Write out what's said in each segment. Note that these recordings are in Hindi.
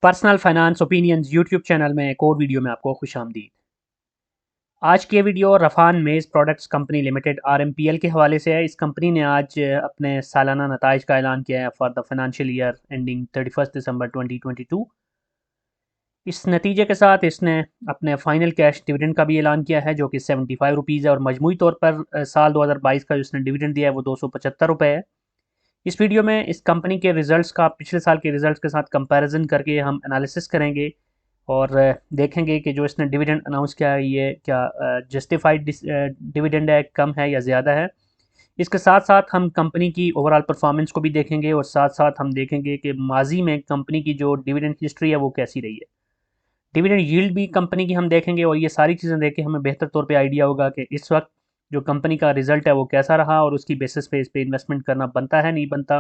Personal finance opinions YouTube channel में एक और वीडियो में आपको खुशामदीद। आज की वीडियो रफ़ान मेज़ प्रोडक्ट्स कंपनी लिमिटेड आरएमपीएल के हवाले से है। इस कंपनी ने आज अपने सालाना नताइज का ऐलान किया है for the financial year ending 31 दिसंबर 2022। इस नतीजे के साथ इसने अपने फाइनल कैश डिविडेंड का भी ऐलान किया है जो कि 75 रुपीज़ है और मजमूई तौर पर साल 2022 का जो इसने डिविडेंड दिया है वो 275 रुपये है। इस वीडियो में इस कंपनी के रिजल्ट्स का पिछले साल के रिजल्ट्स के साथ कंपैरिजन करके हम एनालिसिस करेंगे और देखेंगे कि जो इसने डिविडेंड अनाउंस किया है ये क्या जस्टिफाइड डिविडेंड है, कम है या ज़्यादा है। इसके साथ साथ हम कंपनी की ओवरऑल परफॉर्मेंस को भी देखेंगे और साथ साथ हम देखेंगे कि माजी में कंपनी की जो डिविडेंड हिस्ट्री है वो कैसी रही है। डिविडेंड यील्ड भी कंपनी की हम देखेंगे और ये सारी चीज़ें देख के हमें बेहतर तौर पे आइडिया होगा कि इस वक्त जो कंपनी का रिजल्ट है वो कैसा रहा और उसकी बेसिस पे इस पे इन्वेस्टमेंट करना बनता है नहीं बनता।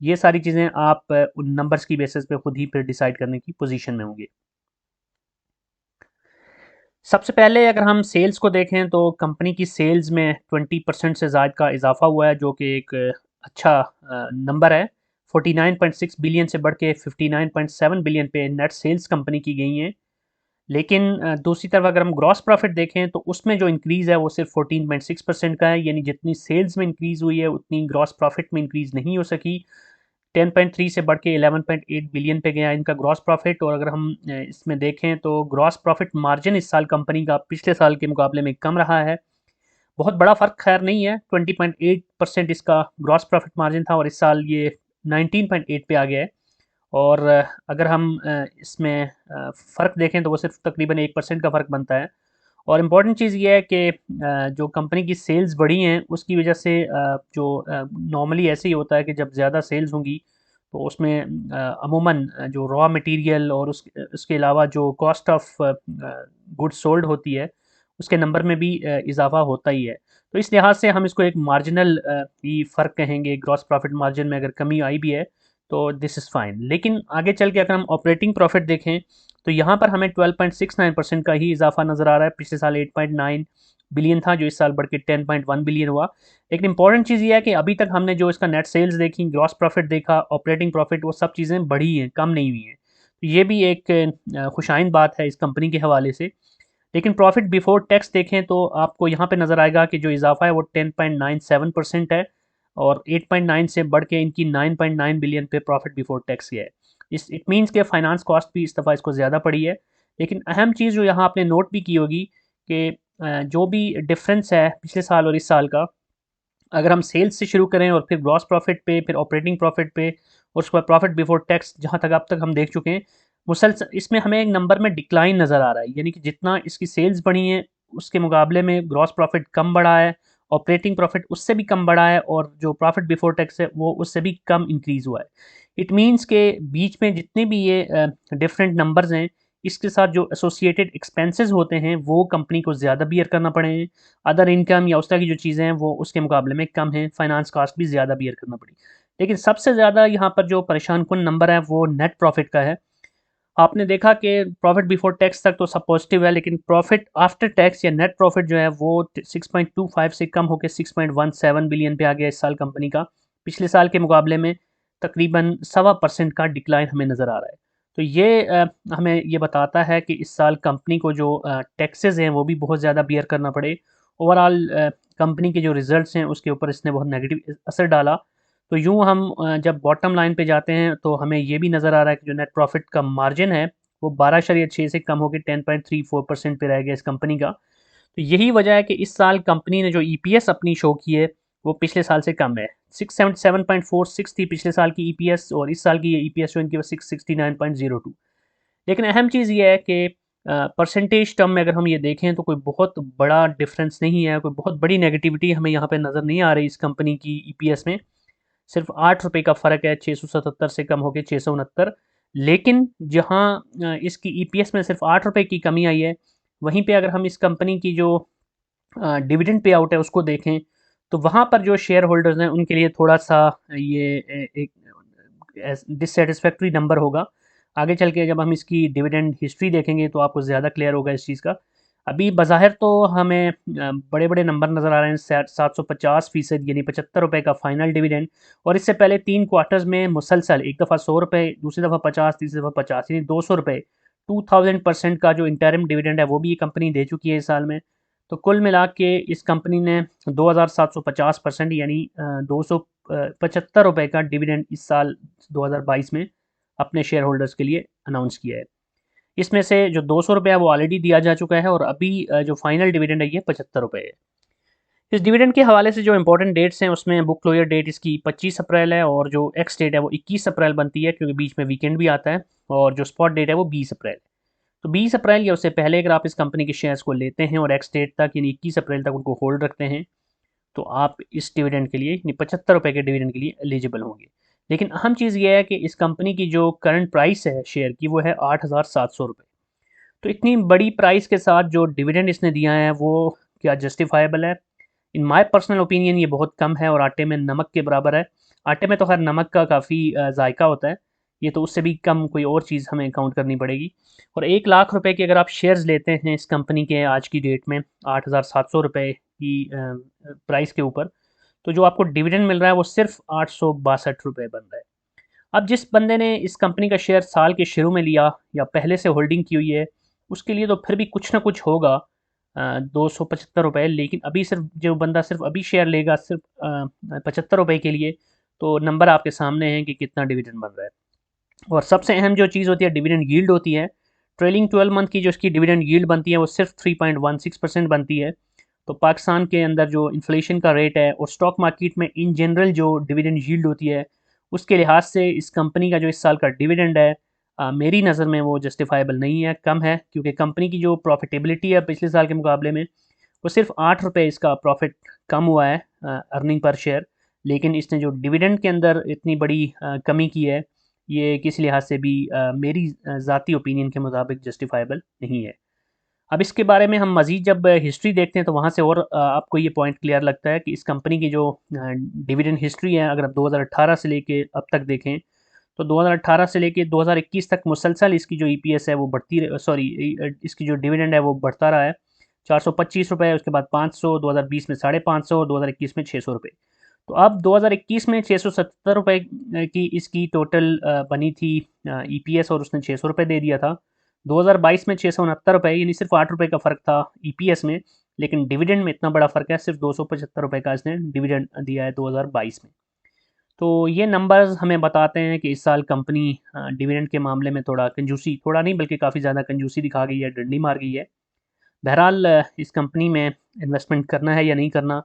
ये सारी चीज़ें आप उन नंबर्स की बेसिस पे खुद ही फिर डिसाइड करने की पोजीशन में होंगे। सबसे पहले अगर हम सेल्स को देखें तो कंपनी की सेल्स में 20% से ज़्यादा का इजाफा हुआ है जो कि एक अच्छा नंबर है। 49.6 बिलियन से बढ़ के 59.7 बिलियन पे नेट सेल्स कंपनी की गई हैं। लेकिन दूसरी तरफ अगर हम ग्रॉस प्रॉफिट देखें तो उसमें जो इंक्रीज़ है वो सिर्फ 14.6% का है, यानी जितनी सेल्स में इंक्रीज़ हुई है उतनी ग्रॉस प्रॉफिट में इंक्रीज़ नहीं हो सकी। 10.3 से बढ़ के 11.8 बिलियन पे गया इनका ग्रॉस प्रॉफिट। और अगर हम इसमें देखें तो ग्रॉस प्रॉफिट मार्जिन इस साल कंपनी का पिछले साल के मुकाबले में कम रहा है। बहुत बड़ा फ़र्क खैर नहीं है, 20.8% इसका ग्रॉस प्रॉफिट मार्जिन था और इस साल ये 19.8 पे आ गया है। और अगर हम इसमें फ़र्क देखें तो वो सिर्फ तकरीबन 1% का फ़र्क बनता है। और इम्पॉर्टेंट चीज़ ये है कि जो कंपनी की सेल्स बढ़ी हैं उसकी वजह से जो नॉर्मली ऐसे ही होता है कि जब ज़्यादा सेल्स होंगी तो उसमें अमूमन जो रॉ मटेरियल और उसके अलावा जो कॉस्ट ऑफ गुड्स सोल्ड होती है उसके नंबर में भी इजाफा होता ही है। तो इस लिहाज से हम इसको एक मार्जिनल ही फ़र्क कहेंगे। ग्रॉस प्रॉफिट मार्जिन में अगर कमी आई भी है तो दिस इज़ फाइन। लेकिन आगे चल के अगर हम ऑपरेटिंग प्रॉफिट देखें तो यहाँ पर हमें 12.69% का ही इजाफा नज़र आ रहा है। पिछले साल 8.9 बिलियन था जो इस साल बढ़ के 10.1 बिलियन हुआ। लेकिन इंपॉर्टेंट चीज़ ये है कि अभी तक हमने जो इसका नेट सेल्स देखी, ग्रॉस प्रॉफिट देखा, ऑपरेटिंग प्रॉफिट, वो सब चीज़ें बढ़ी हैं, कम नहीं हुई हैं। तो ये भी एक खुशाइन बात है इस कंपनी के हवाले से। लेकिन प्रॉफिट बिफोर टैक्स देखें तो आपको यहाँ पे नज़र आएगा कि जो इजाफा है वो 10.97% है और 8.9 से बढ़ के इनकी 9.9 बिलियन पे प्रॉफिट बिफोर टैक्स है। इस इट मीन्स के फाइनेंस कॉस्ट भी इस दफ़ा इसको ज़्यादा पड़ी है। लेकिन अहम चीज़ जो यहाँ आपने नोट भी की होगी कि जो भी डिफरेंस है पिछले साल और इस साल का, अगर हम सेल्स से शुरू करें और फिर ग्रॉस प्रॉफिट पे, फिर ऑपरेटिंग प्रॉफिट पे और उसके बाद प्रॉफिट बिफोर टैक्स, जहाँ तक अब तक हम देख चुके हैं, मुसलसल इसमें हमें एक नंबर में डिक्लाइन नज़र आ रहा है। यानी कि जितना इसकी सेल्स बढ़ी हैं उसके मुकाबले में ग्रॉस प्रॉफिट कम बढ़ा है, ऑपरेटिंग प्रॉफिट उससे भी कम बढ़ा है और जो प्रॉफिट बिफोर टैक्स है वो उससे भी कम इंक्रीज़ हुआ है। इट मीन्स के बीच में जितने भी ये डिफरेंट नंबर्स हैं इसके साथ जो एसोसिएटेड एक्सपेंसेस होते हैं वो कंपनी को ज़्यादा बियर करना पड़े हैं। अदर इनकम या उस तरह की जो चीज़ें हैं वो उसके मुकाबले में कम हैं, फाइनेंस कॉस्ट भी ज़्यादा बियर करना पड़ी। लेकिन सबसे ज़्यादा यहाँ पर जो परेशान कुन नंबर है वो नेट प्रॉफिट का है। आपने देखा कि प्रॉफिट बिफोर टैक्स तक तो सब पॉजिटिव है, लेकिन प्रॉफिट आफ्टर टैक्स या नेट प्रॉफिट जो है वो 6.25 से कम होकर 6.17 बिलियन पे आ गया इस साल कंपनी का। पिछले साल के मुकाबले में तकरीबन 1.25% का डिक्लाइन हमें नज़र आ रहा है। तो ये हमें ये बताता है कि इस साल कंपनी को जो टैक्सेस हैं वो भी बहुत ज़्यादा बियर करना पड़े। ओवरऑल कंपनी के जो रिजल्ट्स हैं उसके ऊपर इसने बहुत नेगेटिव असर डाला। तो यूँ हम जब बॉटम लाइन पे जाते हैं तो हमें ये भी नज़र आ रहा है कि जो नेट प्रॉफिट का मार्जिन है वो 12.6 से कम होकर 10.34% पे रह गया इस कंपनी का। तो यही वजह है कि इस साल कंपनी ने जो ईपीएस अपनी शो की है वो पिछले साल से कम है। 677.46 थी पिछले साल की ईपीएस और इस साल की ये ईपीएस जो इनकी वो 669.02। लेकिन अहम चीज़ ये है कि परसेंटेज टर्म में अगर हम ये देखें तो कोई बहुत बड़ा डिफरेंस नहीं है, कोई बहुत बड़ी नेगेटिविटी हमें यहाँ पे नज़र नहीं आ रही इस कंपनी की ईपीएस में। सिर्फ 8 रुपए का फ़र्क है, 677 से कम होके 669। लेकिन जहाँ इसकी ईपीएस में सिर्फ 8 रुपए की कमी आई है, वहीं पे अगर हम इस कंपनी की जो डिविडेंड पे आउट है उसको देखें तो वहाँ पर जो शेयर होल्डर्स हैं उनके लिए थोड़ा-सा ये एक डिससैटिस्फैक्टरी नंबर होगा। आगे चल के जब हम इसकी डिविडेंड हिस्ट्री देखेंगे तो आपको ज़्यादा क्लियर होगा इस चीज़ का। अभी बज़ाहिर तो हमें बड़े बड़े नंबर नज़र आ रहे हैं, 750% यानी ₹75 का फाइनल डिविडेंड। और इससे पहले 3 क्वार्टर्स में मुसलसल एक दफ़ा ₹100, दूसरी दफ़ा 50, तीसरी दफ़ा 50, यानी ₹200 2000% का जो इंटरिम डिविडेंड है वो भी ये कंपनी दे चुकी है इस साल में। तो कुल मिला के इस कंपनी ने 2750% यानी ₹275 का डिविडेंड इस साल 2022 में अपने शेयर होल्डर्स के लिए अनाउंस किया है। इसमें से जो ₹200 है वो ऑलरेडी दिया जा चुका है, और अभी जो फाइनल डिविडेंड है ये ₹75 है। इस डिविडेंड के हवाले से जो इंपॉर्टेंट डेट्स हैं उसमें बुक क्लोजर डेट इसकी 25 अप्रैल है, और जो एक्स डेट है वो 21 अप्रैल बनती है, क्योंकि बीच में वीकेंड भी आता है। और जो स्पॉट डेट है वो 20 अप्रैल है। तो 20 अप्रैल या उससे पहले अगर आप इस कंपनी के शेयर्स को लेते हैं और एक्स डेट तक यानी 21 अप्रैल तक उनको होल्ड रखते हैं, तो आप इस डिविडेंड के लिए यानी ₹75 के डिविडेंड के लिए एलिजिबल होंगे। लेकिन अहम चीज़ ये है कि इस कंपनी की जो करंट प्राइस है शेयर की वो है ₹8,700। तो इतनी बड़ी प्राइस के साथ जो डिविडेंड इसने दिया है वो क्या जस्टिफाइबल है? इन माय पर्सनल ओपिनियन ये बहुत कम है और आटे में नमक के बराबर है। आटे में तो खैर नमक का काफ़ी जायका होता है, ये तो उससे भी कम कोई और चीज़ हमें काउंट करनी पड़ेगी। और ₹1,00,000 के अगर आप शेयर्स लेते हैं इस कंपनी के आज की डेट में ₹8,700 की प्राइस के ऊपर, तो जो आपको डिविडेंड मिल रहा है वो सिर्फ ₹862 बन रहा है। अब जिस बंदे ने इस कंपनी का शेयर साल के शुरू में लिया या पहले से होल्डिंग की हुई है, उसके लिए तो फिर भी कुछ ना कुछ होगा ₹275। लेकिन अभी सिर्फ जो बंदा सिर्फ अभी शेयर लेगा सिर्फ ₹75 के लिए, तो नंबर आपके सामने है कि कितना डिविडेंड बन रहा है। और सबसे अहम जो चीज़ होती है डिविडेंड यील्ड होती है। ट्रेलिंग 12 मंथ की जो इसकी डिविडेंड यील्ड बनती है वो सिर्फ 3.16% बनती है। तो पाकिस्तान के अंदर जो इन्फ्लेशन का रेट है और स्टॉक मार्केट में इन जनरल जो डिविडेंड यील्ड होती है, उसके लिहाज से इस कंपनी का जो इस साल का डिविडेंड है मेरी नज़र में वो जस्टिफाइबल नहीं है, कम है। क्योंकि कंपनी की जो प्रॉफिटेबिलिटी है पिछले साल के मुकाबले में, वो सिर्फ ₹8 इसका प्रॉफिट कम हुआ है अर्निंग पर शेयर। लेकिन इसने जो डिविडेंड के अंदर इतनी बड़ी कमी की है, ये किसी लिहाज से भी मेरी ज़ाती ओपिनियन के मुताबिक जस्टिफाइबल नहीं है। अब इसके बारे में हम मज़ीद जब हिस्ट्री देखते हैं तो वहाँ से और आपको ये पॉइंट क्लियर लगता है कि इस कंपनी की जो डिविडेंड हिस्ट्री है, अगर आप 2018 से लेके अब तक देखें, तो 2018 से लेके 2021 तक मुसलसल इसकी जो ईपीएस है वो इसकी जो डिविडेंड है वो बढ़ता रहा है। ₹425, उसके बाद 500, 2020 में 550 और 2021 में ₹600। तो अब 2021 में ₹670 की इसकी टोटल बनी थी ईपीएस, और उसने ₹600 दे दिया था। 2022 में ₹669, यानी सिर्फ ₹8 का फ़र्क था ईपीएस में। लेकिन डिविडेंड में इतना बड़ा फ़र्क है, सिर्फ ₹275 का इसने डिविडेंड दिया है 2022 में। तो ये नंबर्स हमें बताते हैं कि इस साल कंपनी डिविडेंड के मामले में थोड़ा कंजूसी, थोड़ा नहीं बल्कि काफ़ी ज़्यादा कंजूसी दिखा गई है, डंडी मार गई है। बहरहाल इस कंपनी में इन्वेस्टमेंट करना है या नहीं करना,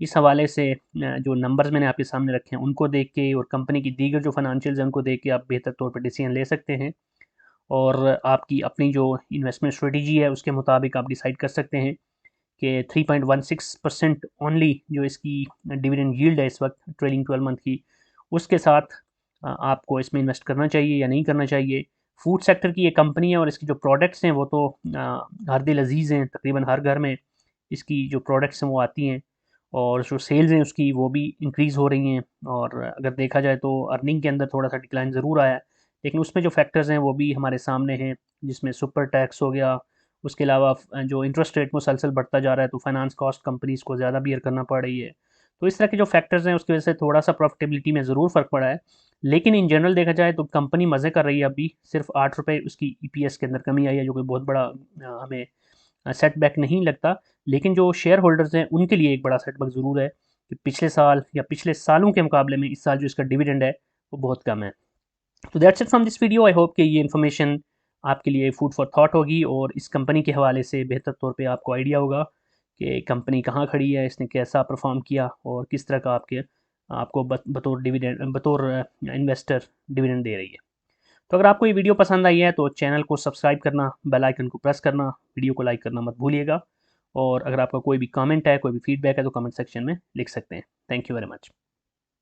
इस हवाले से जो नंबर्स मैंने आपके सामने रखे हैं उनको देख के और कंपनी की दीगर जो फाइनेंशियल्स हैं उनको देख के आप बेहतर तौर पर डिसीजन ले सकते हैं। और आपकी अपनी जो इन्वेस्टमेंट स्ट्रेटजी है उसके मुताबिक आप डिसाइड कर सकते हैं कि 3.16% ओनली जो इसकी डिविडेंड यील्ड है इस वक्त ट्रेलिंग 12 मंथ की, उसके साथ आपको इसमें इन्वेस्ट करना चाहिए या नहीं करना चाहिए। फूड सेक्टर की ये कंपनी है और इसकी जो प्रोडक्ट्स हैं वो तो हर दिल अजीज़ हैं, तकरीबन हर घर में इसकी जो प्रोडक्ट्स हैं वो आती हैं, और जो सेल्स हैं उसकी वो भी इंक्रीज़ हो रही हैं। और अगर देखा जाए तो अर्निंग के अंदर थोड़ा सा डिक्लाइन ज़रूर आया है, लेकिन उसमें जो फैक्टर्स हैं वो भी हमारे सामने हैं, जिसमें सुपर टैक्स हो गया, उसके अलावा जो इंटरेस्ट रेट मुसलसल बढ़ता जा रहा है तो फाइनेंस कॉस्ट कंपनीज़ को ज़्यादा बियर करना पड़ रही है। तो इस तरह के जो फैक्टर्स हैं उसकी वजह से थोड़ा सा प्रॉफिटेबिलिटी में ज़रूर फ़र्क पड़ा है। लेकिन इन जनरल देखा जाए तो कंपनी मज़े कर रही है अभी, सिर्फ ₹8 उसकी ईपीएस के अंदर कमी आई है, जो कि बहुत बड़ा हमें सेटबैक नहीं लगता। लेकिन जो शेयर होल्डर्स हैं उनके लिए एक बड़ा सेटबैक ज़रूर है कि पिछले साल या पिछले सालों के मुकाबले में इस साल जो इसका डिविडेंड है वो बहुत कम है। तो that's it from this video. I hope कि ये इन्फॉर्मेशन आपके लिए फूड फॉर थॉट होगी, और इस कंपनी के हवाले से बेहतर तौर पे आपको आइडिया होगा कि कंपनी कहाँ खड़ी है, इसने कैसा परफॉर्म किया और किस तरह का आपको बतौर डिविडेंड बतौर इन्वेस्टर डिविडेंड दे रही है। तो अगर आपको ये वीडियो पसंद आई है तो चैनल को सब्सक्राइब करना, बेल आइकन को प्रेस करना, वीडियो को लाइक करना मत भूलिएगा। और अगर आपका कोई भी कमेंट है, कोई भी फीडबैक है तो कमेंट सेक्शन में लिख सकते हैं। Thank you very much.